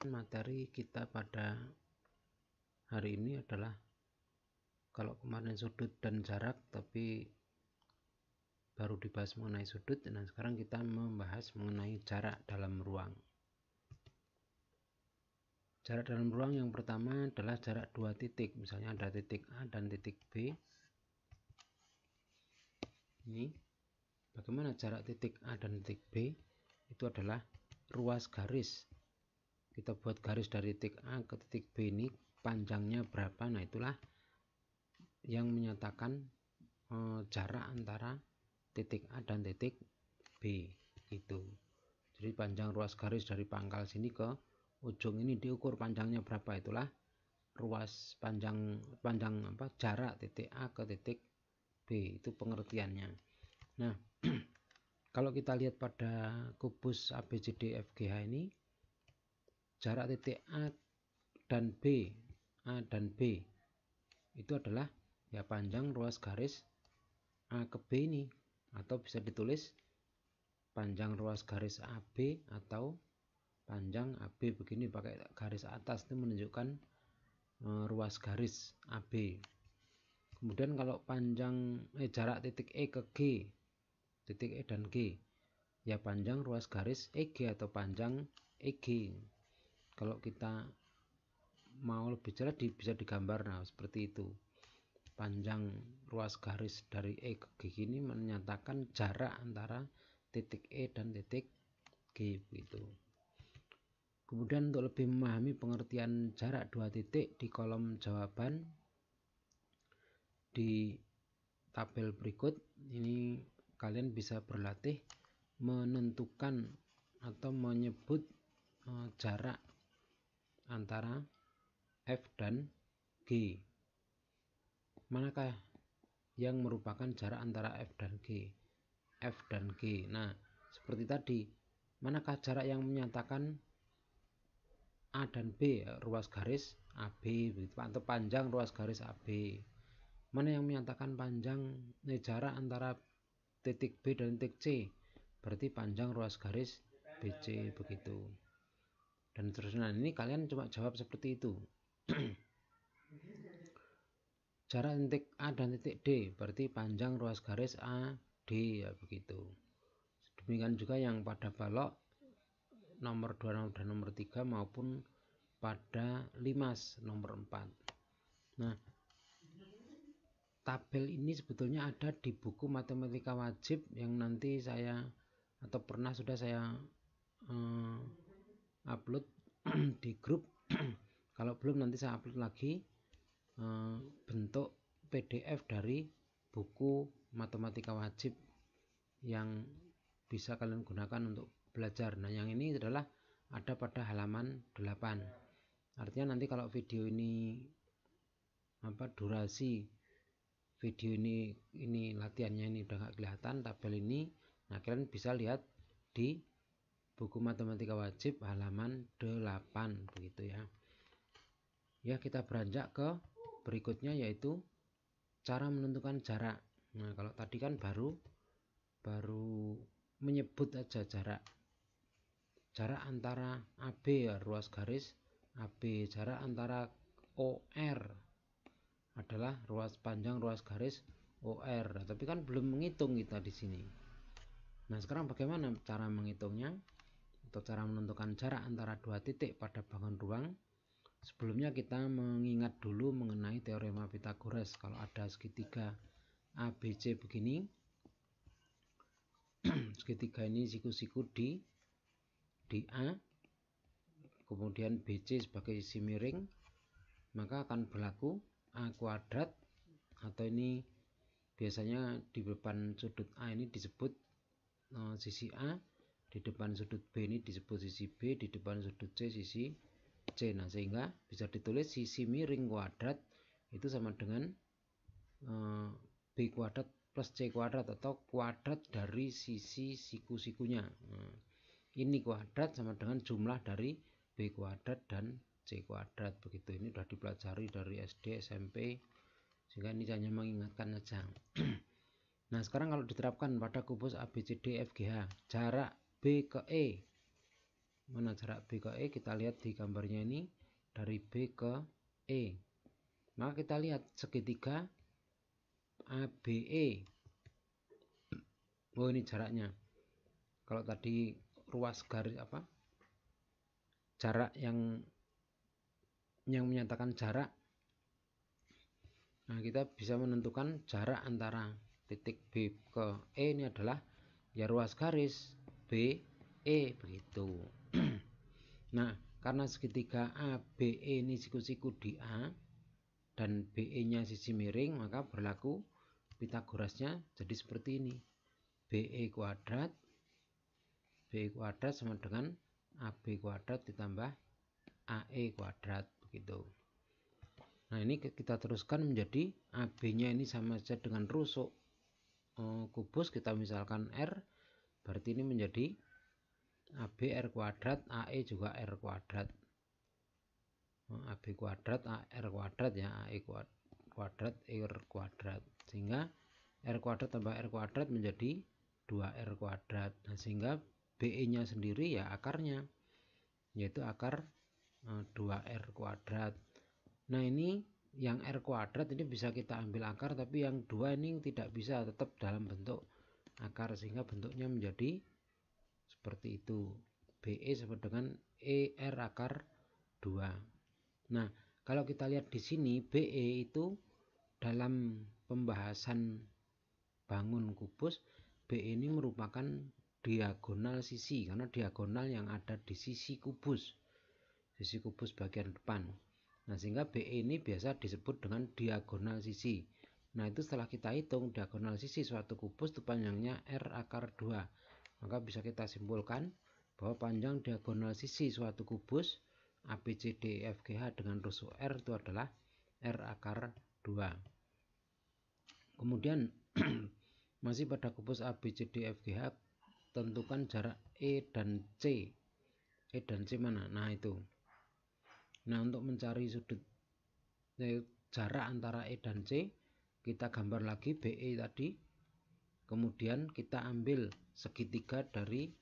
Materi kita pada hari ini adalah, kalau kemarin sudut dan jarak tapi baru dibahas mengenai sudut, dan sekarang kita membahas mengenai jarak dalam ruang. Jarak dalam ruang yang pertama adalah jarak dua titik, misalnya ada titik A dan titik B. Ini bagaimana jarak titik A dan titik B? Itu adalah ruas garis. Kita buat garis dari titik A ke titik B, ini panjangnya berapa? Nah, itulah yang menyatakan jarak antara titik A dan titik B itu. Jadi panjang ruas garis dari pangkal sini ke ujung ini diukur panjangnya berapa, itulah ruas panjang jarak titik A ke titik B, itu pengertiannya. Nah, kalau kita lihat pada kubus ABCDFGH ini, jarak titik A dan B itu adalah ya panjang ruas garis A ke B ini, atau bisa ditulis panjang ruas garis AB atau panjang AB begini pakai garis atas, itu menunjukkan ruas garis AB. Kemudian kalau panjang jarak titik E ke G, titik E dan G, ya panjang ruas garis EG atau panjang EG. Kalau kita mau lebih jelas bisa digambar, nah seperti itu. Panjang ruas garis dari E ke G ini menyatakan jarak antara titik E dan titik G begitu. Kemudian untuk lebih memahami pengertian jarak dua titik, di kolom jawaban di tabel berikut ini kalian bisa berlatih menentukan atau menyebut jarak antara F dan G. Manakah yang merupakan jarak antara F dan G? F dan G. Nah, seperti tadi, manakah jarak yang menyatakan A dan B, ruas garis AB begitu, atau panjang ruas garis AB? Mana yang menyatakan panjang jarak antara titik B dan titik C? Berarti panjang ruas garis BC begitu. Dan seterusnya. Ini kalian cuma jawab seperti itu. Jarak titik A dan titik D berarti panjang ruas garis AD, ya begitu. Demikian juga yang pada balok nomor 2 dan nomor 3 maupun pada limas nomor 4. Nah, tabel ini sebetulnya ada di buku matematika wajib yang nanti saya atau pernah sudah saya upload di grup. Kalau belum, nanti saya upload lagi bentuk PDF dari buku matematika wajib yang bisa kalian gunakan untuk belajar. Nah, yang ini adalah ada pada halaman 8. Artinya nanti kalau video ini durasi video ini latihannya ini udah gak kelihatan tabel ini, nah kalian bisa lihat di buku matematika wajib halaman 8 begitu ya. Ya, kita beranjak ke berikutnya, yaitu cara menentukan jarak. Nah, kalau tadi kan baru menyebut aja jarak antara AB, ya ruas garis AB. Jarak antara OR adalah panjang ruas garis OR. Nah, tapi kan belum menghitung kita di sini. Nah, sekarang bagaimana cara menghitungnya atau cara menentukan jarak antara dua titik pada bangun ruang? Sebelumnya kita mengingat dulu mengenai teorema Pythagoras. Kalau ada segitiga ABC begini, segitiga ini siku-siku di A, kemudian BC sebagai sisi miring, maka akan berlaku A kuadrat, atau ini biasanya di depan sudut A ini disebut sisi A, di depan sudut B ini disebut sisi B, di depan sudut C sisi C. Nah, sehingga bisa ditulis sisi miring kuadrat itu sama dengan B kuadrat plus C kuadrat, atau kuadrat dari sisi siku-sikunya. Nah, ini kuadrat sama dengan jumlah dari B kuadrat dan C kuadrat begitu. Ini sudah dipelajari dari SD, SMP, sehingga ini hanya mengingatkan saja. Nah, sekarang kalau diterapkan pada kubus ABCD FGH, jarak B ke E Mana jarak B ke E? Kita lihat di gambarnya ini dari B ke E. Maka kita lihat segitiga ABE. Oh, ini jaraknya. Kalau tadi ruas garis jarak yang menyatakan jarak. Nah, kita bisa menentukan jarak antara titik B ke E ini adalah ya ruas garis BE begitu. Nah, karena segitiga ABE ini siku-siku di A dan BE-nya sisi miring, maka berlaku Pitagorasnya jadi seperti ini. BE kuadrat sama dengan AB kuadrat ditambah AE kuadrat begitu. Nah, ini kita teruskan menjadi AB-nya ini sama saja dengan rusuk kubus, kita misalkan R, berarti ini menjadi AB R kuadrat, AE juga R kuadrat. AB kuadrat, R kuadrat ya, AE kuadrat, R kuadrat. Sehingga R kuadrat tambah R kuadrat menjadi 2R kuadrat. Nah, sehingga BE-nya sendiri ya akarnya, yaitu akar 2R kuadrat. Nah, ini yang R kuadrat ini bisa kita ambil akar, tapi yang 2 ini tidak bisa, tetap dalam bentuk akar, sehingga bentuknya menjadi seperti itu. BE sama dengan ER akar 2. Nah, kalau kita lihat di sini BE itu dalam pembahasan bangun kubus, BE ini merupakan diagonal sisi, karena diagonal yang ada di sisi kubus bagian depan. Nah, sehingga BE ini biasa disebut dengan diagonal sisi. Nah, itu setelah kita hitung diagonal sisi suatu kubus itu panjangnya R akar 2. Maka bisa kita simpulkan bahwa panjang diagonal sisi suatu kubus ABCDEFGH dengan rusuk R itu adalah R akar 2. Kemudian masih pada kubus ABCDEFGH, tentukan jarak E dan C. E dan C mana? Nah, itu. Nah, untuk mencari sudut jarak antara E dan C, kita gambar lagi BE tadi. Kemudian kita ambil segitiga dari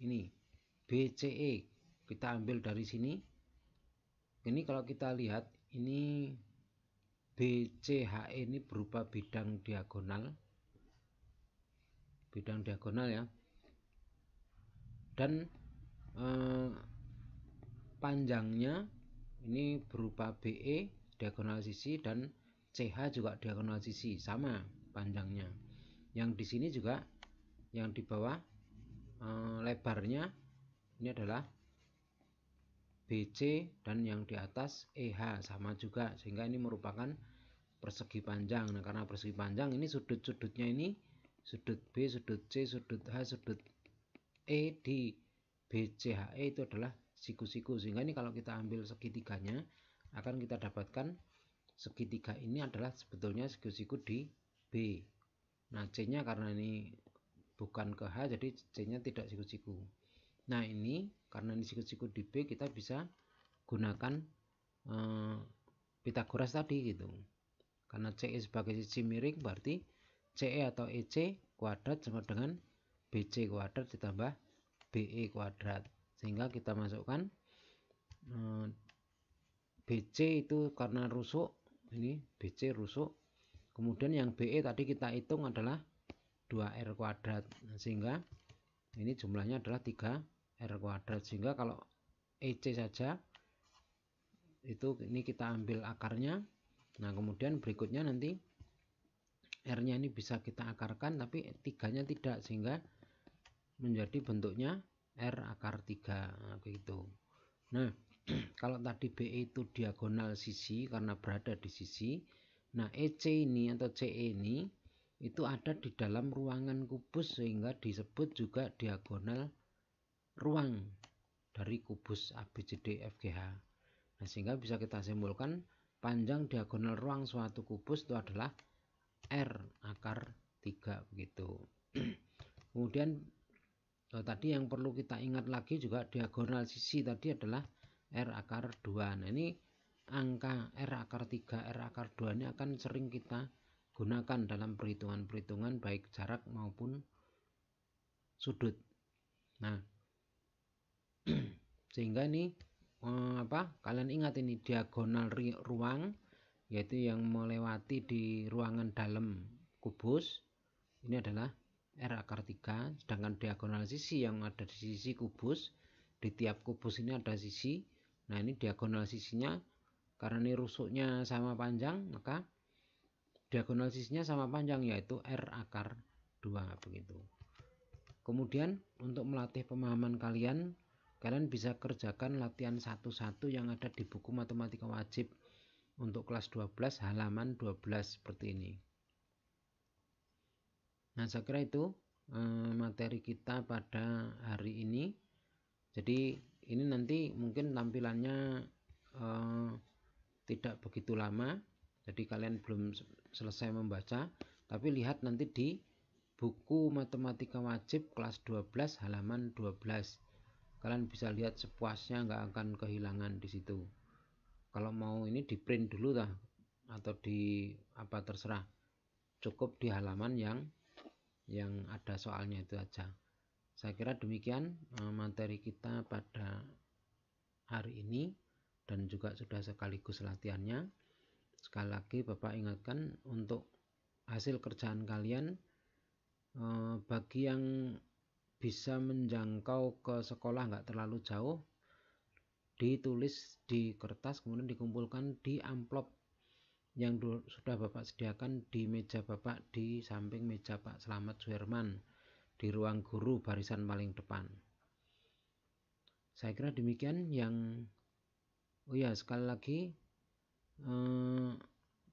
ini BCE, kita ambil dari sini. Ini kalau kita lihat ini BCHE ini berupa bidang diagonal ya, dan panjangnya ini berupa BE diagonal sisi dan CH juga diagonal sisi, sama panjangnya. Yang di sini juga yang di bawah lebarnya ini adalah BC dan yang di atas EH sama juga, sehingga ini merupakan persegi panjang. Nah, karena persegi panjang ini sudut-sudutnya ini sudut B, sudut C, sudut H, sudut E di BCHE itu adalah siku-siku, sehingga ini kalau kita ambil segitiganya akan kita dapatkan segitiga ini adalah sebetulnya siku-siku di B. Nah, C-nya karena ini bukan ke H, jadi C-nya tidak siku-siku. Nah, ini karena ini siku-siku di B, kita bisa gunakan Pitagoras tadi gitu. Karena CE sebagai sisi miring, berarti CE atau EC kuadrat sama dengan BC kuadrat ditambah BE kuadrat. Sehingga kita masukkan BC itu karena rusuk, ini BC rusuk. Kemudian yang BE tadi kita hitung adalah 2R kuadrat. Nah, sehingga ini jumlahnya adalah 3R kuadrat. Sehingga kalau EC saja itu ini kita ambil akarnya. Nah, kemudian berikutnya nanti R-nya ini bisa kita akarkan, tapi 3-nya tidak, sehingga menjadi bentuknya R akar 3. Nah, begitu. Nah, kalau tadi BE itu diagonal sisi karena berada di sisi, nah EC ini atau CE ini itu ada di dalam ruangan kubus, sehingga disebut juga diagonal ruang dari kubus ABCDEFGH. Nah, sehingga bisa kita simpulkan panjang diagonal ruang suatu kubus itu adalah R akar 3 begitu. Kemudian tadi yang perlu kita ingat lagi juga diagonal sisi tadi adalah R akar 2. Nah, ini angka R akar 3, R akar 2 ini akan sering kita gunakan dalam perhitungan-perhitungan baik jarak maupun sudut. Nah, Sehingga ini kalian ingat ini diagonal ruang, yaitu yang melewati di ruangan dalam kubus ini adalah R akar 3, sedangkan diagonal sisi yang ada di sisi kubus, di tiap kubus ini ada sisi. Nah, ini diagonal sisinya, karena ini rusuknya sama panjang, maka diagonal sisinya sama panjang, yaitu R akar 2 begitu. Kemudian untuk melatih pemahaman kalian bisa kerjakan latihan 1-1 yang ada di buku matematika wajib untuk kelas 12 halaman 12 seperti ini. Nah, saya kira itu materi kita pada hari ini. Jadi ini nanti mungkin tampilannya tidak begitu lama, jadi kalian belum selesai membaca, tapi lihat nanti di buku matematika wajib kelas 12 halaman 12. Kalian bisa lihat sepuasnya, nggak akan kehilangan di situ. Kalau mau ini di print dulu dah, atau di apa terserah, cukup di halaman yang ada soalnya itu aja. Saya kira demikian materi kita pada hari ini, dan juga sudah sekaligus latihannya. Sekali lagi Bapak ingatkan untuk hasil kerjaan kalian, bagi yang bisa menjangkau ke sekolah nggak terlalu jauh, ditulis di kertas kemudian dikumpulkan di amplop yang sudah Bapak sediakan di meja Bapak di samping meja Pak Slamet Suherman di ruang guru barisan paling depan. Saya kira demikian yang sekali lagi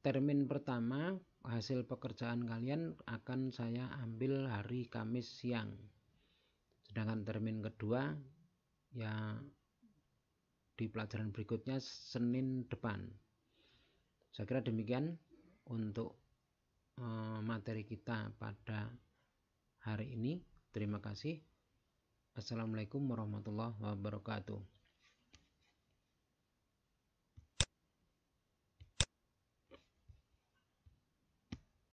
termin pertama hasil pekerjaan kalian akan saya ambil hari Kamis siang, sedangkan termin kedua ya di pelajaran berikutnya Senin depan. Saya kira demikian untuk materi kita pada hari ini. Terima kasih. Assalamualaikum warahmatullahi wabarakatuh.